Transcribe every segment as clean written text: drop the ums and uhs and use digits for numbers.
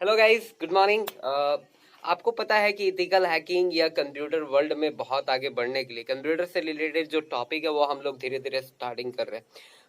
Hello guys, good morning. आपको पता है कि इथिकल हैकिंग या कंप्यूटर वर्ल्ड में बहुत आगे बढ़ने के लिए कंप्यूटर से रिलेटेड जो टॉपिक है वो हम लोग धीरे धीरे स्टार्टिंग कर रहे हैं।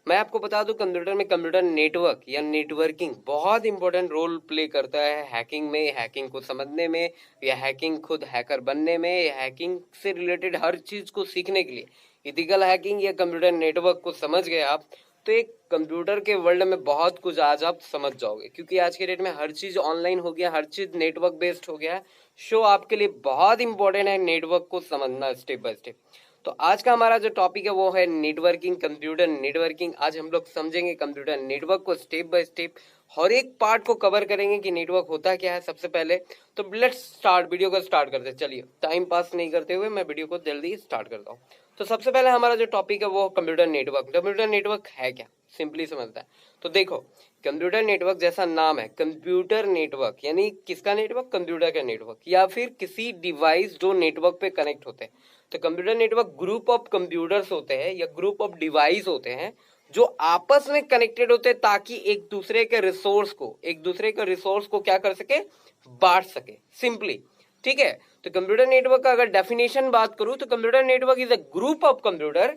मैं आपको बता दूं, कंप्यूटर में कंप्यूटर नेटवर्क या नेटवर्किंग बहुत इंपॉर्टेंट रोल प्ले करता है हैकिंग में, हैकिंग को समझने में, या हैकिंग खुद हैकर बनने में, या हैकिंग से रिलेटेड हर चीज को सीखने के लिए। इथिकल हैकिंग या कंप्यूटर नेटवर्क को समझ गए आप तो एक कंप्यूटर के वर्ल्ड में बहुत कुछ आज आप समझ जाओगे, क्योंकि आज के डेट में हर चीज ऑनलाइन हो गया, हर चीज नेटवर्क बेस्ड हो गया है। शो आपके लिए बहुत इंपॉर्टेंट है नेटवर्क को समझना स्टेप बाय स्टेप। तो आज का हमारा जो टॉपिक है वो है नेटवर्किंग, कंप्यूटर नेटवर्किंग। आज हम लोग समझेंगे कंप्यूटर नेटवर्क को स्टेप बाय स्टेप, हर एक पार्ट को कवर करेंगे कि नेटवर्क होता क्या है सबसे पहले। तो लेट्स स्टार्ट, वीडियो को स्टार्ट करते हैं। चलिए, टाइम पास नहीं करते हुए मैं वीडियो को जल्दी स्टार्ट करता हूँ। तो सबसे पहले हमारा जो टॉपिक है वो कंप्यूटर नेटवर्क। कंप्यूटर नेटवर्क है क्या, सिंपली समझता है। तो देखो, कंप्यूटर नेटवर्क जैसा नाम है, कंप्यूटर नेटवर्क यानी किसका नेटवर्क? कंप्यूटर का नेटवर्क, या फिर किसी डिवाइस जो नेटवर्क पे कनेक्ट होते हैं। तो computer network group of computers होते हैं या ग्रुप ऑफ डिवाइस होते हैं जो आपस में कनेक्टेड होते हैं, ताकि एक दूसरे के रिसोर्स को क्या कर सके? बांट सके, सिंपली। ठीक है। तो कंप्यूटर नेटवर्क का अगर डेफिनेशन बात करूं तो computer network is a group of computer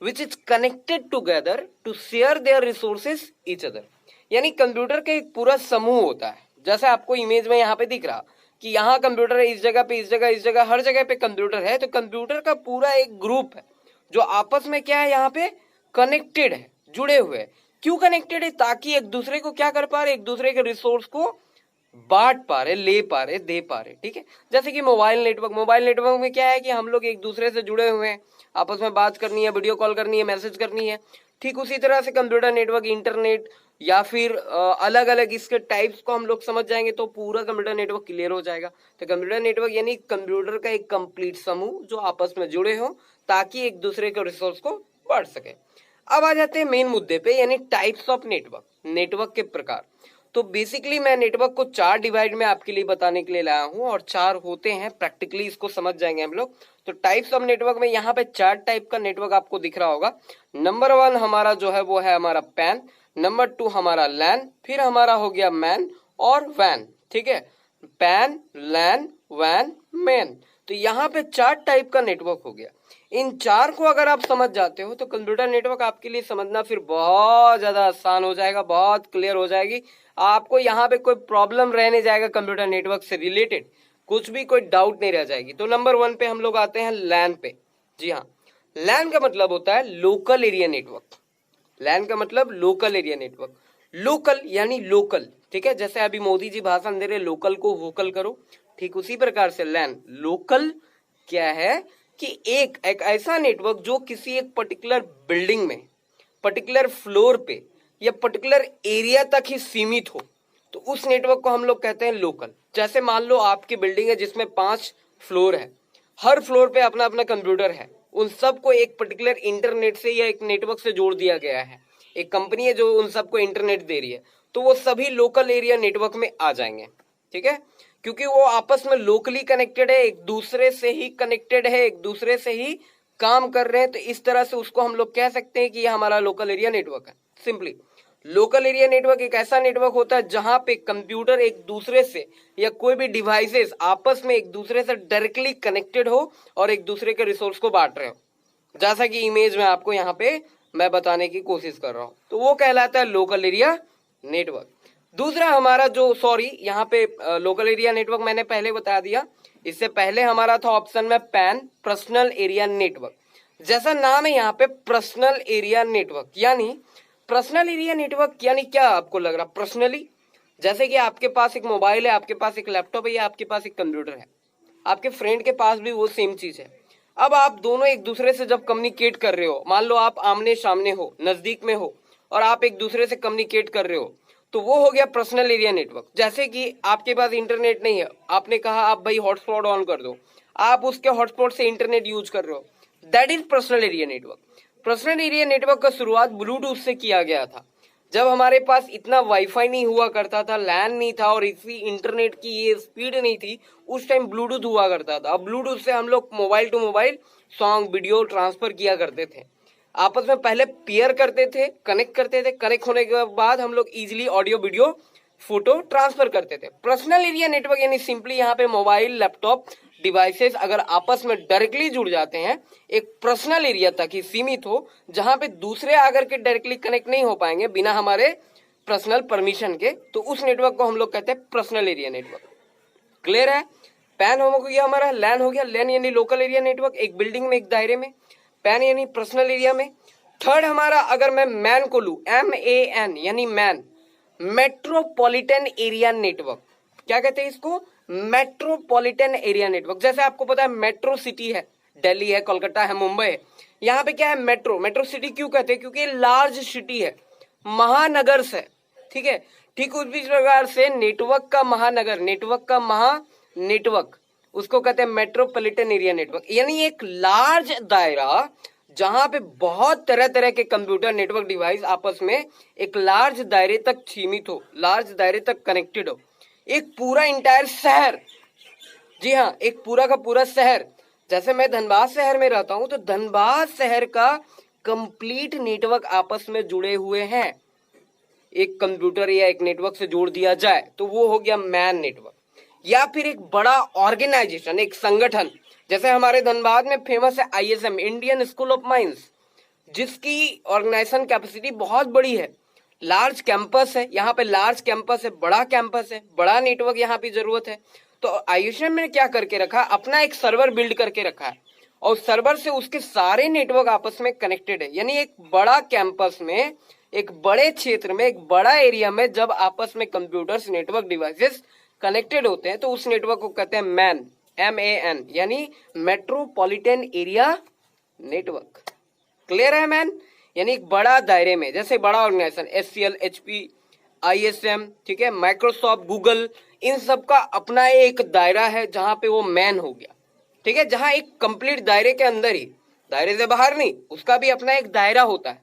which is connected together to share their resources each other। यानी कंप्यूटर का एक पूरा समूह होता है, जैसे आपको इमेज में यहाँ पे दिख रहा कि यहाँ कंप्यूटर है, इस जगह पे, इस जगह, हर जगह पे कंप्यूटर है। तो कंप्यूटर का पूरा एक ग्रुप है जो आपस में क्या है, यहाँ पे कनेक्टेड है, जुड़े हुए हैं। क्यों कनेक्टेड है? ताकि एक दूसरे को क्या कर पा रहे, एक दूसरे के रिसोर्स को बांट पा रहे, ले पा रहे, दे पा रहे। ठीक है। जैसे कि मोबाइल नेटवर्क में क्या है कि हम लोग एक दूसरे से जुड़े हुए हैं, आपस में बात करनी है, वीडियो कॉल करनी है, मैसेज करनी है। ठीक उसी तरह से कंप्यूटर नेटवर्क, इंटरनेट या फिर अलग अलग इसके टाइप्स को हम लोग समझ जाएंगे तो पूरा कंप्यूटर नेटवर्क क्लियर हो जाएगा। तो कंप्यूटर नेटवर्क यानी कंप्यूटर का एक कंप्लीट समूह जो आपस में जुड़े हो ताकि एक दूसरे के रिसोर्स को बांट सके। अब आ जाते हैं मेन मुद्दे पे, यानी टाइप्स ऑफ नेटवर्क, नेटवर्क के प्रकार। तो बेसिकली मैं नेटवर्क को 4 डिवाइड में आपके लिए बताने के लिए लाया हूं, और 4 होते हैं, प्रैक्टिकली इसको समझ जाएंगे हम लोग। तो टाइप्स ऑफ नेटवर्क में यहाँ पे 4 टाइप का नेटवर्क आपको दिख रहा होगा। नंबर 1 हमारा जो है वो है हमारा पैन, नंबर 2 हमारा लैन, फिर हमारा हो गया मैन और वैन। ठीक है। पैन, लैन, वैन, मैन। तो यहाँ पे 4 टाइप का नेटवर्क हो गया। इन 4 को अगर आप समझ जाते हो तो कंप्यूटर नेटवर्क आपके लिए समझना फिर बहुत ज्यादा आसान हो जाएगा, बहुत क्लियर हो जाएगी। आपको यहाँ पे कोई प्रॉब्लम रहने जाएगा कंप्यूटर नेटवर्क से रिलेटेड, कुछ भी कोई डाउट नहीं रह जाएगी। तो नंबर 1 पे हम लोग आते हैं लैन पे। जी हाँ, लैन का मतलब होता है लोकल एरिया नेटवर्क। लैन का मतलब लोकल एरिया नेटवर्क। लोकल यानी लोकल, ठीक है। जैसे अभी मोदी जी भाषण दे रहे, लोकल को वोकल करो, ठीक उसी प्रकार से लैन लोकल क्या है कि एक ऐसा नेटवर्क जो किसी एक पर्टिकुलर बिल्डिंग में, पर्टिकुलर फ्लोर पे या पर्टिकुलर एरिया तक ही सीमित हो, तो उस नेटवर्क को हम लोग कहते हैं लोकल। जैसे मान लो आपकी बिल्डिंग है जिसमें 5 फ्लोर है, हर फ्लोर पे अपना अपना कंप्यूटर है, उन सबको एक पर्टिकुलर इंटरनेट से या एक नेटवर्क से जोड़ दिया गया है। एक कंपनी है जो उन सबको इंटरनेट दे रही है, तो वो सभी लोकल एरिया नेटवर्क में आ जाएंगे। ठीक है। क्योंकि वो आपस में लोकली कनेक्टेड है, एक दूसरे से ही कनेक्टेड है, एक दूसरे से ही काम कर रहे हैं। तो इस तरह से उसको हम लोग कह सकते हैं कि ये हमारा लोकल एरिया नेटवर्क है। सिंपली लोकल एरिया नेटवर्क एक ऐसा नेटवर्क होता है जहां पे कंप्यूटर एक दूसरे से या कोई भी डिवाइसेस आपस में एक दूसरे से डायरेक्टली कनेक्टेड हो और एक दूसरे के रिसोर्स को बांट रहे हो, जैसा कि इमेज में आपको यहाँ पे मैं बताने की कोशिश कर रहा हूँ। तो वो कहलाता है लोकल एरिया नेटवर्क। दूसरा हमारा जो, सॉरी, यहाँ पे लोकल एरिया नेटवर्क मैंने पहले बता दिया। इससे पहले हमारा था ऑप्शन में पैन, पर्सनल एरिया नेटवर्क। जैसा नाम है यहाँ पे पर्सनल एरिया नेटवर्क, यानी पर्सनल एरिया नेटवर्क यानी क्या आपको लग रहा? पर्सनली, जैसे कि आपके पास एक मोबाइल है, आपके पास एक लैपटॉप है, या आपके पास एक कंप्यूटर है, आपके फ्रेंड के पास भी वो सेम चीज है। अब आप दोनों एक दूसरे से जब कम्युनिकेट कर रहे हो, मान लो आप आमने सामने हो, नजदीक में हो, और आप एक दूसरे से कम्युनिकेट कर रहे हो, तो वो हो गया पर्सनल एरिया नेटवर्क। जैसे कि आपके पास इंटरनेट नहीं है, आपने कहा आप भाई हॉटस्पॉट ऑन कर दो, आप उसके हॉटस्पॉट से इंटरनेट यूज कर रहे हो, that is personal area network. Personal area network का शुरुआत ब्लूटूथ से किया गया था। जब हमारे पास इतना वाईफाई नहीं हुआ करता था, लैन नहीं था, और इसी इंटरनेट की ये स्पीड नहीं थी, उस टाइम ब्लूटूथ हुआ करता था। अब ब्लूटूथ से हम लोग mobile to mobile song, video transfer किया करते थे। आपस में पहले पेयर करते थे, कनेक्ट करते थे, कनेक्ट होने के बाद हम लोग easily audio video photo transfer करते थे। पर्सनल एरिया नेटवर्क यानी सिंपली यहाँ पे मोबाइल लैपटॉप डिवाइसेस अगर आपस में डायरेक्टली जुड़ जाते हैं, एक पर्सनल एरिया तक ही सीमित हो, जहां पे दूसरे आकर के डायरेक्टली कनेक्ट नहीं हो पाएंगे बिना हमारे पर्सनल परमिशन के, तो उस नेटवर्क को हम लोग कहते हैं पर्सनल एरिया नेटवर्क। क्लियर है? पैन हो गया हमारा, लैन हो गया। लैन यानी लोकल एरिया नेटवर्क, एक बिल्डिंग में, एक दायरे में। पैन यानी पर्सनल एरिया में। थर्ड हमारा, अगर मैं मैन को लू, MAN यानी मैन, मेट्रोपॉलिटन एरिया नेटवर्क। क्या कहते हैं इसको? Metropolitan area network. जैसे आपको पता है मेट्रो सिटी है, दिल्ली है, कोलकाता है, मुंबई है। यहाँ पे क्या है? मेट्रो सिटी क्यों कहते हैं? क्योंकि लार्ज सिटी है, महानगर से। ठीक है, ठीक उस प्रकार से नेटवर्क का महानगर, नेटवर्क उसको कहते हैं मेट्रोपॉलिटन एरिया नेटवर्क। यानी एक लार्ज दायरा जहां पे बहुत तरह तरह के कंप्यूटर नेटवर्क डिवाइस आपस में एक लार्ज दायरे तक सीमित हो, लार्ज दायरे तक कनेक्टेड हो। एक पूरा इंटायर शहर, जी हाँ, एक पूरा का पूरा शहर। जैसे मैं धनबाद शहर में रहता हूं, तो धनबाद शहर का कंप्लीट नेटवर्क आपस में जुड़े हुए हैं। एक कंप्यूटर या एक नेटवर्क से जोड़ दिया जाए तो वो हो गया मैन नेटवर्क। या फिर एक बड़ा ऑर्गेनाइजेशन, एक संगठन, जैसे हमारे धनबाद में फेमस है ISM, Indian school of mines, जिसकी ऑर्गेनाइजेशन कैपेसिटी बहुत बड़ी है। लार्ज कैंपस है, यहाँ पे लार्ज कैंपस है, बड़ा कैंपस है, बड़ा नेटवर्क यहाँ पे जरूरत है। तो ISM ने क्या करके रखा? अपना एक सर्वर बिल्ड करके रखा है, और सर्वर से उसके सारे नेटवर्क आपस में कनेक्टेड है। यानी एक बड़ा कैंपस में, एक बड़े क्षेत्र में, एक बड़ा एरिया में जब आपस में कंप्यूटर्स, नेटवर्क डिवाइसेस कनेक्टेड होते हैं, तो उस नेटवर्क को कहते हैं मैन, MAN यानी मेट्रोपॉलिटन एरिया नेटवर्क। क्लियर है मैन? यानी एक बड़ा दायरे में, जैसे बड़ा ऑर्गेनाइजेशन HCL, HP, ISM, ठीक है, माइक्रोसॉफ्ट, गूगल, इन सब का अपना एक दायरा है जहां पे वो मैन हो गया। ठीक है, जहां एक कंप्लीट दायरे के अंदर ही, दायरे से बाहर नहीं, उसका भी अपना एक दायरा होता है,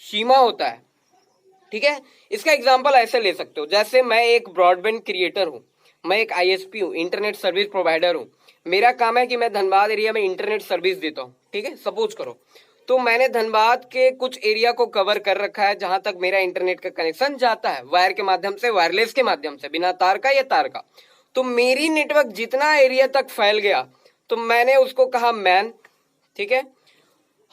सीमा होता है। ठीक है, इसका एग्जांपल ऐसे ले सकते हो, जैसे मैं एक ब्रॉडबैंड क्रिएटर हूं, मैं एक ISP हूं, इंटरनेट सर्विस प्रोवाइडर हूं। मेरा काम है कि मैं धनबाद एरिया में इंटरनेट सर्विस देता हूं। ठीक है, सपोज करो, तो मैंने धनबाद के कुछ एरिया को कवर कर रखा है जहां तक मेरा इंटरनेट का कनेक्शन जाता है, वायर के माध्यम से, वायरलेस के माध्यम से, बिना तार का या तार का। तो मेरी नेटवर्क जितना एरिया तक फैल गया, तो मैंने उसको कहा मैन। ठीक है,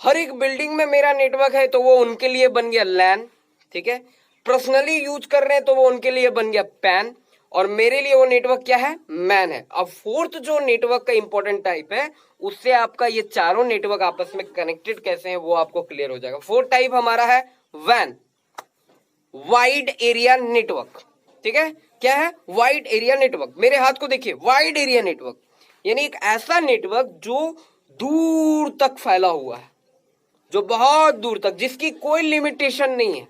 हर एक बिल्डिंग में मेरा नेटवर्क है तो वो उनके लिए बन गया लैन। ठीक है, पर्सनली यूज कर रहे हैं तो वो उनके लिए बन गया पैन, और मेरे लिए वो नेटवर्क क्या है? मैन है। अब फोर्थ जो नेटवर्क का इंपॉर्टेंट टाइप है, उससे आपका ये चारों नेटवर्क आपस में कनेक्टेड कैसे हैं वो आपको क्लियर हो जाएगा। फोर्थ टाइप हमारा है वैन, वाइड एरिया नेटवर्क। ठीक है, क्या है? Wide area network. मेरे हाथ को देखिए, वाइड एरिया नेटवर्क यानी एक ऐसा नेटवर्क जो दूर तक फैला हुआ है, जो बहुत दूर तक, जिसकी कोई लिमिटेशन नहीं है।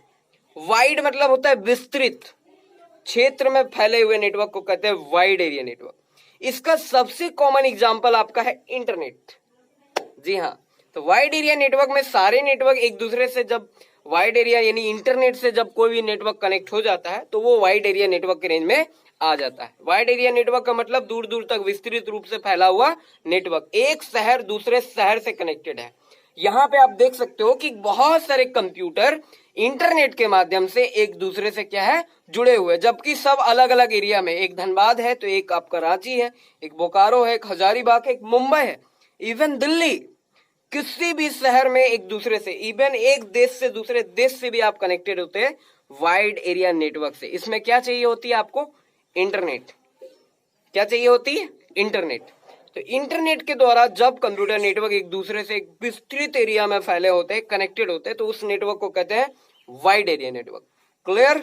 वाइड मतलब होता है विस्तृत क्षेत्र में फैले हुए नेटवर्क को कहते हैं वाइड एरिया नेटवर्क। इसका सबसे कॉमन एग्जांपल आपका है इंटरनेट। जी हाँ, तो वाइड एरिया नेटवर्क में सारे नेटवर्क एक दूसरे से, जब वाइड एरिया यानी इंटरनेट से जब कोई भी नेटवर्क कनेक्ट हो जाता है तो वो वाइड एरिया नेटवर्क के रेंज में आ जाता है। वाइड एरिया नेटवर्क का मतलब दूर दूर तक विस्तृत रूप से फैला हुआ नेटवर्क, एक शहर दूसरे शहर से कनेक्टेड है। यहाँ पे आप देख सकते हो कि बहुत सारे कंप्यूटर इंटरनेट के माध्यम से एक दूसरे से क्या है? जुड़े हुए, जबकि सब अलग अलग एरिया में, एक धनबाद है तो एक आपका रांची है, एक बोकारो है, एक हजारीबाग है, एक मुंबई है, इवन दिल्ली, किसी भी शहर में एक दूसरे से, इवन एक देश से दूसरे देश से भी आप कनेक्टेड होते हैं वाइड एरिया नेटवर्क से। इसमें क्या चाहिए होती है आपको? इंटरनेट। क्या चाहिए होती है? इंटरनेट। तो इंटरनेट के द्वारा जब कंप्यूटर नेटवर्क एक दूसरे से एक विस्तृत एरिया में फैले होते हैं, कनेक्टेड होते हैं, तो उस नेटवर्क को कहते हैं wide area network. Clear?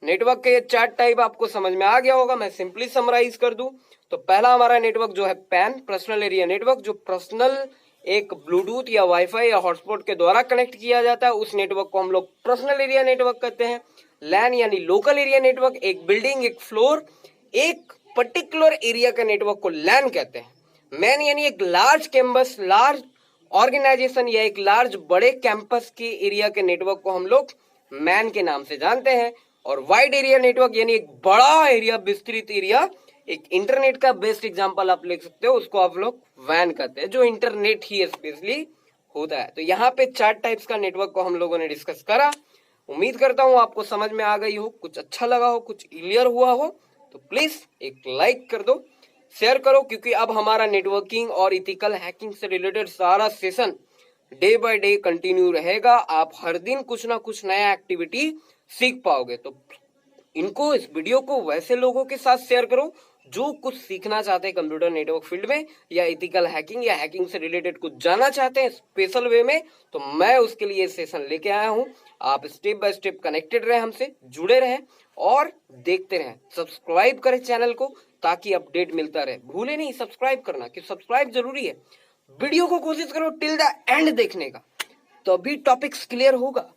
Network के 4 टाइप आपको समझ में आ गया होगा। मैं सिंपली समराइज कर दूं तो पहला हमारा नेटवर्क जो है पैन, पर्सनल एरिया नेटवर्क, जो पर्सनल एक ब्लूटूथ या वाईफाई या हॉटस्पॉट के द्वारा कनेक्ट किया जाता है, उस नेटवर्क को हम लोग पर्सनल एरिया नेटवर्क कहते हैं। लैन यानी लोकल एरिया नेटवर्क, एक बिल्डिंग, एक फ्लोर, एक पर्टिकुलर एरिया का नेटवर्क को लैन कहते हैं। मैन यानी एक लार्ज कैंपस, लार्ज ऑर्गेनाइजेशन या एक लार्ज बड़े कैंपस के एरिया के नेटवर्क को हम लोग मैन के नाम से जानते हैं। और वाइड एरिया नेटवर्क यानी एक बड़ा एरिया, विस्तृत एरिया, एक इंटरनेट का बेस्ट एग्जांपल आप ले सकते हो, उसको आप लोग वैन कहते हैं, जो इंटरनेट ही स्पेशली होता है। तो यहाँ पे 4 टाइप्स का नेटवर्क को हम लोगों ने डिस्कस करा। उम्मीद करता हूँ आपको समझ में आ गई हो, कुछ अच्छा लगा हो, कुछ क्लियर हुआ हो तो प्लीज एक लाइक कर दो, शेयर करो, क्योंकि अब हमारा नेटवर्किंग और इथिकल हैकिंग से रिलेटेड सारा session day by day continue रहेगा। आप हर दिन कुछ ना कुछ नया एक्टिविटी सीख पाओगे। तो इनको, इस वीडियो को वैसे लोगों के साथ शेयर करो जो कुछ सीखना चाहते हैं कंप्यूटर नेटवर्क फील्ड में, या इथिकल हैकिंग या हैकिंग से रिलेटेड कुछ जानना चाहते हैं स्पेशल वे में, तो मैं उसके लिए सेशन लेके आया हूं। आप स्टेप बाय स्टेप कनेक्टेड रहे, हमसे जुड़े रहें और देखते रहें। सब्सक्राइब करें चैनल को ताकि अपडेट मिलता रहे। भूले नहीं सब्सक्राइब करना, कि सब्सक्राइब जरूरी है। वीडियो को कोशिश करो टिल द एंड देखने का, तभी टॉपिक्स क्लियर होगा।